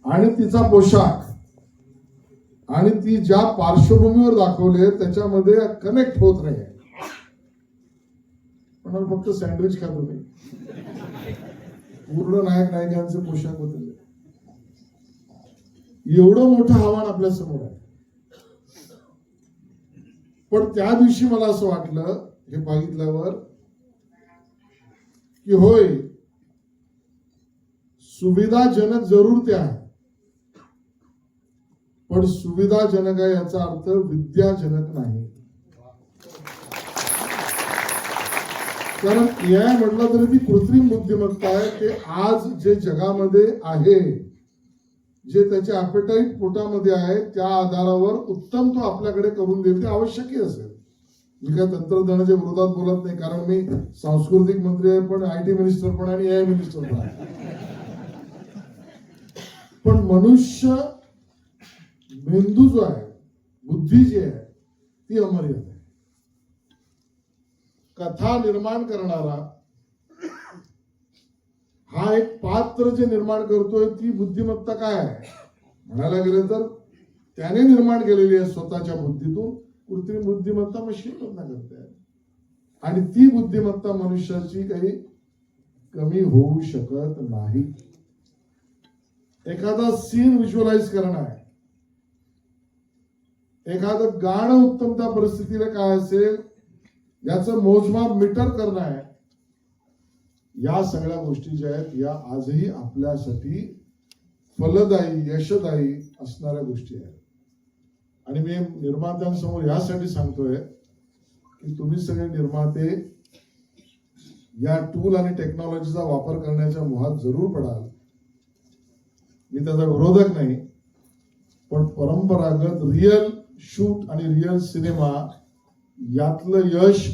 आणि तिचा पोशाख आणि ती ज्या पार्श्वभूमीवर दाखवले त्याच्यामध्ये कनेक्ट होत नाही. पण फक्त सँडविच खा तुम्ही, पूर्ण नायक नायिकांचे पोशाख होते. एवढं मोठं आव्हान आपल्या समोर आहे. पण त्या दिवशी मला असं वाटलं हे बघितल्यावर की होय, सुविधाजनक जरूर ते आहे, पण सुविधाजनक आहे याचा अर्थ विद्याजनक नाही. कारण एआय म्हटलं तरी ती कृत्रिम बुद्धिमत्ता आहे. ते आज जे जगामध्ये आहे, जे त्याचे ॲपेटाईट पोटामध्ये आहे, त्या आधारावर उत्तम तो आपल्याकडे करून देईल, ते आवश्यकही असेल. मी काय तंत्रज्ञानाच्या विरोधात बोलत नाही, कारण मी सांस्कृतिक मंत्री आहे, पण IT मिनिस्टर पण आणि एआय मिनिस्टर पण आहे. पण मनुष्य मेंदू जो आहे, बुद्धी जी आहे, ती अमर्याद आहे. कथा निर्माण करणारा हा एक पात्र जे निर्माण करतोय, ती बुद्धिमत्ता काय आहे म्हणायला गेलं तर त्याने निर्माण केलेली आहे स्वतःच्या बुद्धीतून. कृत्रिम बुद्धिमत्ता मशीन करते आणि ती बुद्धिमत्ता मनुष्याची काही कमी होऊ शकत नाही. एखादा सीन व्हिज्युअलाइज करणं आहे, एखादं गाणं उत्तम त्या परिस्थितीला काय असेल याचं मोजमाप मीटर करणं आहे. या सगळ्या गोष्टी ज्या आहेत या आजही आपल्यासाठी फलदायी यशदायी असणाऱ्या गोष्टी आहेत. आणि मी निर्मात्यांसमोर यासाठी सांगतोय की तुम्ही सगळे निर्माते या टूल आणि टेक्नॉलॉजीचा वापर करण्याच्या मोहात जरूर पडाल. मी त्याचा विरोधक नाही, पण परंपरागत रिअल शूट आणि रिअल सिनेमा यातलं यश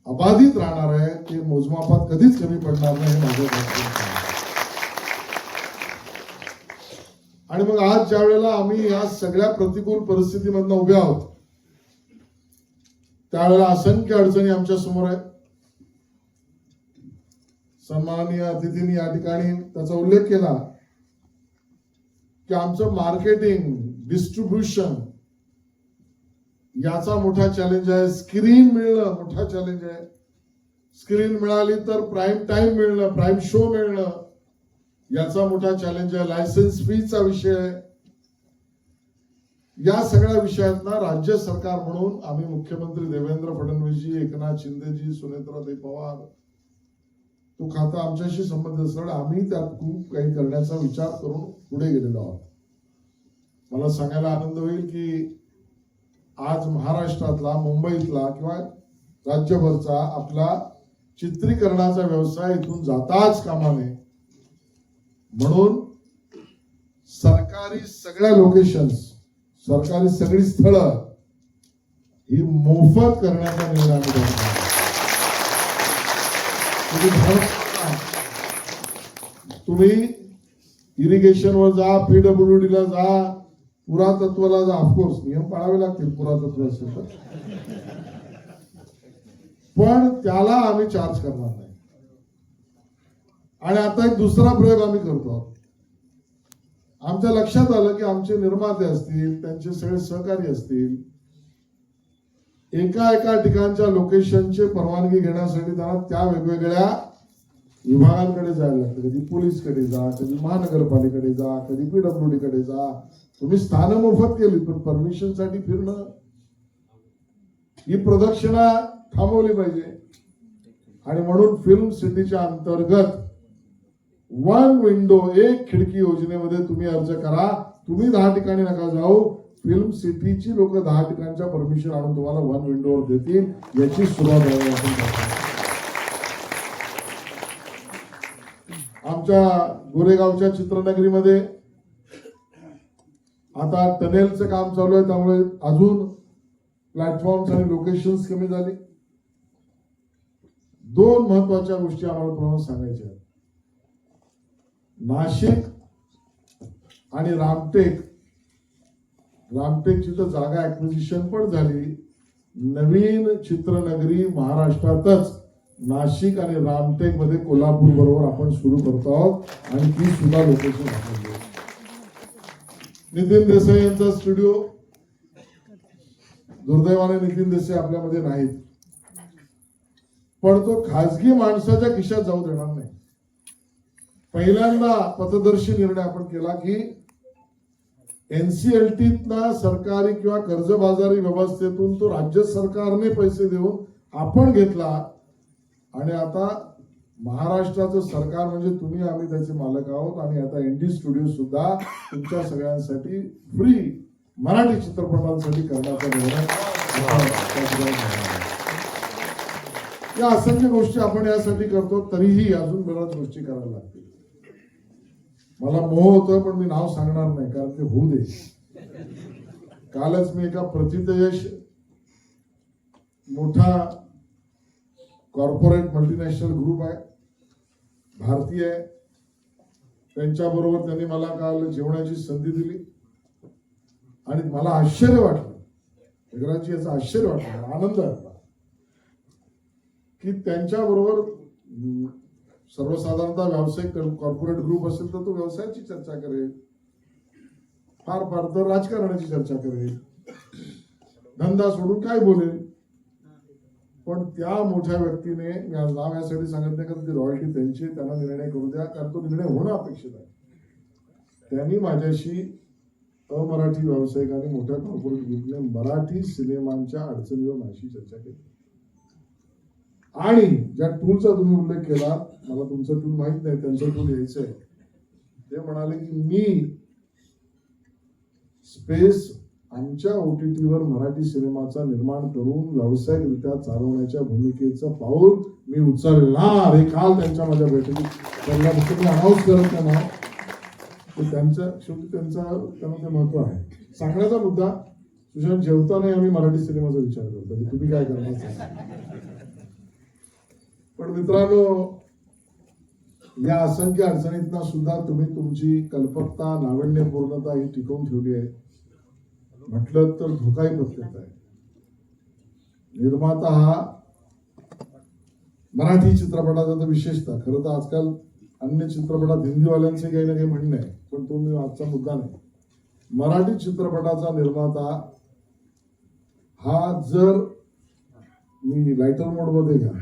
अबाधित राहणार आहे. ते मोजमापात कधीच कमी पडणार नाही हे माझं मत. आणि मग आज ज्या वेळेला आम्ही या सगळ्या प्रतिकूल परिस्थितीमधनं उभे आहोत, त्यावेळेला असंख्य अडचणी आमच्या समोर आहेत. सन्माननीय अतिथींनी या ठिकाणी त्याचा उल्लेख केला की आमचं मार्केटिंग, डिस्ट्रीब्युशन याचा मोठा चॅलेंज आहे. स्क्रीन मिळणं मोठा चॅलेंज आहे. स्क्रीन मिळाली तर प्राईम टाइम मिळणं, प्राईम शो मिळणं याचा मोठा चॅलेंज आहे. लायसन्स फीचा विषय आहे. या सगळ्या विषयातना राज्य सरकार म्हणून आम्ही मुख्यमंत्री देवेंद्र फडणवीसजी, एकनाथ शिंदेजी, सुनेत्राताई पवार, तो खाता आमच्याशी संबंधित असल्यामुळे आम्ही त्यात खूप काही करण्याचा विचार करून पुढे गेलेलो आहोत. मला सांगायला आनंद होईल की आज महाराष्ट्रातला, मुंबईतला किंवा राज्यभरचा आपला चित्रीकरणाचा व्यवसाय इथून जाताच कामा नये म्हणून सरकारी सगळ्या लोकेशन्स, सरकारी सगळी स्थळं ही मोफत करण्याचा निर्णय आम्ही घेतला. तुम्ही इरिगेशनवर जा, PWD ला जा, पुरातत्वाला जा. ऑफकोर्स नियम पाळावे लागतील पुरातत्व असेल तर, पण त्याला आम्ही चार्ज करणार नाही. आणि आता एक दुसरा प्रयोग आम्ही करतो आहोत. आमच्या लक्षात आलं की आमचे निर्माते असतील, त्यांचे सगळे सहकारी असतील, एका ठिकाणच्या लोकेशनचे परवानगी घेण्यासाठी त्यांना त्या वेगवेगळ्या विभागांकडे जायला लागतं. कधी पोलीसकडे जा, कधी महानगरपालिकेकडे जा, कधी PWD कडे जा. तुम्ही स्थानं मोफत केली, पण परमिशन साठी फिरणं, ही प्रदक्षिणा थांबवली पाहिजे. आणि म्हणून फिल्म सिटीच्या अंतर्गत वन विंडो, एक खिडकी योजनेमध्ये तुम्ही अर्ज करा. तुम्ही 10 ठिकाणी नका जाऊ. फिल्म सिटीची लोक 10 ठिकाणच्या परमिशन आणून तुम्हाला वन विंडोवर देतील. याची सुरुवात आहे. आमच्या गोरेगावच्या चित्रनगरीमध्ये आता टनेलचं काम चालू आहे, त्यामुळे अजून प्लॅटफॉर्म्स आणि लोकेशन्स कमी झाली. 2 महत्वाच्या गोष्टी आम्हाला प्रमाण सांगायच्या आहेत. नाशिक आणि रामटेकची तर जागा ऍक्विजिशन पण झाली. नवीन चित्रनगरी महाराष्ट्रातच नाशिक आणि रामटेक मध्ये कोल्हापूर बरोबर आपण सुरू करतो आहोत आणि ती सुद्धा लोकेशन आपण नितीन देसाई यांचा स्टुडिओ, दुर्दैवाने नितीन देसाई आपल्यामध्ये नाहीत, पण तो खासगी माणसाच्या खिशात जाऊ देणार नाही. पहिल्यांदा पथदर्शी निर्णय आपण केला की एनसीएलटीतला सरकारी किंवा कर्जबाजारी व्यवस्थेतून तो राज्य सरकारने पैसे देऊन आपण घेतला आणि आता महाराष्ट्राचं सरकार म्हणजे तुम्ही, आम्ही त्याचे मालक आहोत. आणि आता एनडी स्टुडिओ सुद्धा तुमच्या सगळ्यांसाठी फ्री मराठी चित्रपटांसाठी करण्याचा निर्णय. या असंख्य गोष्टी आपण यासाठी करतो, तरीही अजून बऱ्याच गोष्टी करायला लागतील. मला मोह होतोय पण मी नाव सांगणार नाही, कारण ते होऊ दे. कालच मी एका प्रतितयश मोठा कॉर्पोरेट मल्टीनॅशनल ग्रुप आहे, भारतीय आहे, त्यांच्याबरोबर त्यांनी मला काल जेवणाची संधी दिली आणि मला आश्चर्य वाटलं, जगराची याचं आश्चर्य वाटलं, आनंद वाटला की त्यांच्याबरोबर सर्वसाधारणतः व्यावसायिक कॉर्पोरेट ग्रुप असेल तर तो व्यवसायाची चर्चा करेल, फार फार तर राजकारणाची चर्चा करेल, धंदा सोडून काय बोलेल. पण त्या मोठ्या व्यक्तीने, नाव यासाठी सांगत नाही कारण ती रॉयल्टी त्यांची, त्यांना निर्णय करू द्या, कारण तो निर्णय होणं अपेक्षित आहे. त्यांनी माझ्याशी अमराठी व्यावसायिकांनी मोठ्या कॉर्पोरेट ग्रुपने मराठी सिनेमांच्या अडचणीवर माझी चर्चा केली. आणि ज्या टूलचा तुम्ही उल्लेख केला, मला तुमचं टूल माहित नाही, त्यांचं टूल यायचंय. ते म्हणाले की मी स्पेस आमच्या ओटीटीवर मराठी सिनेमाचा निर्माण करून व्यावसायिकरित्या चालवण्याच्या भूमिकेचं पाऊल मी उचलणार. हे काल त्यांच्या माझ्या बैठकीत त्यांना अनाऊन्स करत नाही ना, त्यांच्या शेवटी त्यांना ते महत्व आहे. सांगण्याचा मुद्दा, सुशांत जेवताना आम्ही मराठी सिनेमाचा विचार करतो, तुम्ही काय करणार. पण मित्रांनो, या असंख्य अडचणीतना सुद्धा तुम्ही तुमची कल्पकता, नाविन्यपूर्णता ही टिकवून ठेवली आहे. म्हटलं तर धोकाही पत्करत आहे. निर्माता हा मराठी चित्रपटाचा तर विशेषतः, खरं तर आजकाल अन्य चित्रपटात हिंदीवाल्यांचे काही ना काही म्हणणे आहे, पण तो मी आजचा मुद्दा नाही. मराठी चित्रपटाचा निर्माता हा, जर मी लायटर मोड मध्ये घ्या,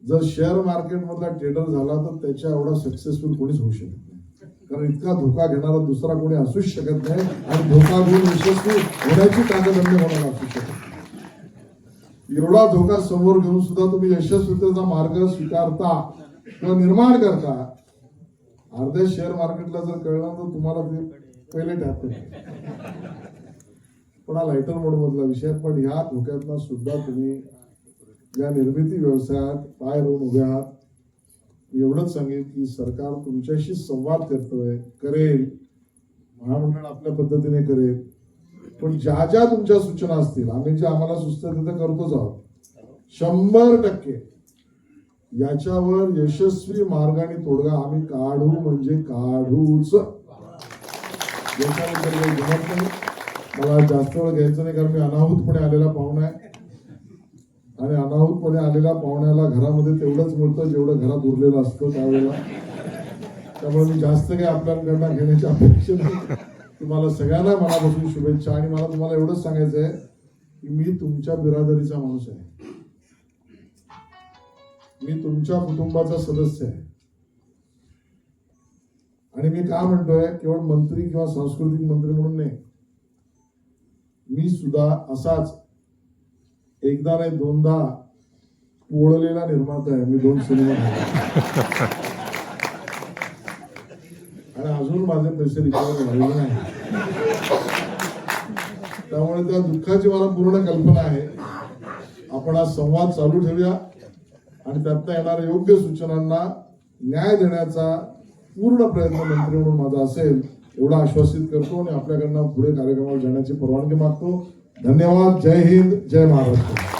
जर शेअर मार्केट मधला ट्रेडर झाला तर त्याच्या एवढा सक्सेसफुल कोणीच होऊ शकत नाही, कारण इतका धोका घेणारा दुसरा कोणी असूच शकत नाही. आणि धोका घेऊन यशस्वी होण्याची ताकद अन्य कोणाला असू शकत नाही. एवढा धोका समोर घेऊन सुद्धा तुम्ही यशस्वीतेचा मार्ग स्वीकारता किंवा निर्माण करता. अर्ध्या शेअर मार्केटला जर कळलं तर तुम्हाला ते पहिले टॅप. पण हा लायटर मोड मधला विषय. पण ह्या धोक्यातला सुद्धा तुम्ही या निर्मिती व्यवसायात पाय रोवून उभे आहात. एवढंच सांगेल की सरकार तुमच्याशी संवाद करतोय, करेल, महामंडळ आपल्या पद्धतीने करेल. पण ज्या ज्या तुमच्या सूचना असतील, आम्ही जे आम्हाला सुचतं तिथे करतोच आहोत 100%. याच्यावर यशस्वी मार्गाने तोडगा आम्ही काढू म्हणजे काढूच. याच्याबद्दल काही जमत नाही. मला जास्त वेळ घ्यायचं नाही, कारण मी अनाहूतपणे आलेला पाहुणा आहे आणि अनाहूतपणे आलेल्या पाहुण्याला घरामध्ये तेवढंच मिळतं जेवढं घरात उरलेलं असतं त्यावेळेला. त्यामुळे मी जास्त काही आपल्याकडनं घेण्याची अपेक्षा नाही. तुम्हाला सगळ्यांना मनापासून शुभेच्छा. आणि मला तुम्हाला एवढंच सांगायचं आहे की मी तुमच्या बिरादरीचा माणूस आहे, मी तुमच्या कुटुंबाचा सदस्य आहे. आणि मी का म्हणतोय, केवळ मंत्री किंवा सांस्कृतिक मंत्री म्हणून नाही, मी सुद्धा असाच एकदा नाही दोनदा पोळलेला निर्माता आहे. मी 2 सिनेमा आणि अजून माझे पैसे रिकवर झालेले नाही. त्यामुळे त्या दुःखाची मला पूर्ण कल्पना आहे. आपण आज संवाद चालू ठेवूया आणि त्यातनं येणाऱ्या योग्य सूचनांना न्याय देण्याचा पूर्ण प्रयत्न मंत्री म्हणून माझा असेल एवढा आश्वासित करतो आणि आपल्याकडनं पुढे कार्यक्रमाला जाण्याची परवानगी मागतो. धन्यवाद. जय हिंद, जय महाराष्ट्र.